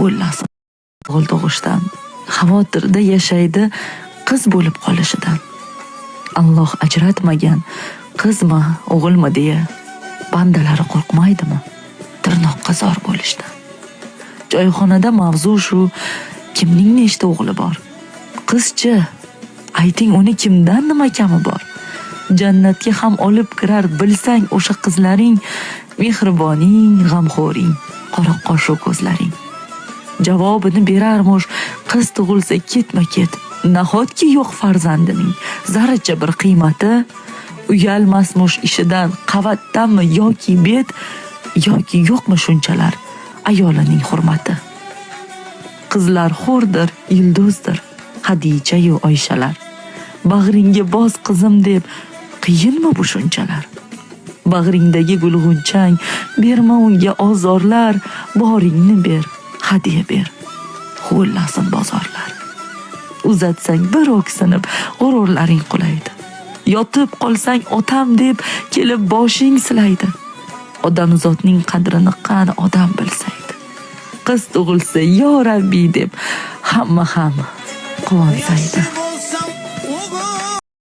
Huvillasin o'g'il tug'ishdan, xavotirda yashaydi qiz bo'lib qolishidan. Alloh ajratmagan qizmi, o'g'ilmi deya bandalari qo'rqmaydimi tirnoqqa zor bo'lishdan. Joyxonada mavzu shu, kimning nechta o'g'li bor? Qizchi, ayting uni kimdan nima kami bor? Jannatga ham olib kirar bilsang o'sha qizlaring, mehriboning, g'amxo'ring, qora qoshu ko'zlaring. Javobini berarmish qiz tug'ilsa ketma-ket, nahotki yo'q farzandining zarracha bir qiymati? Uyalmasmish ishidan, qavatdanmi yoki bet, yoki yo'qmi shunchalar ayolining hurmati? Qizlar xo'rdir, yulduzdir, Xadicha yu Oyshalar. Bag'ringga bos qizim deb qiyinmi bu shunchalar? Bag'ringdagi gulg'unchang, berma unga ozorlar, boringni ber, hadiya ber, huvillasin bozorlar. Uzatsang bir o'ksinib, g'ururlaring qulaydi. Yotib qolsang otam deb kelib boshing silaydi. Odamzodning qadrini qani odam bilsaydi. Qiz tug'ilsa yo Rabbi deb hamma ham quvansaydi.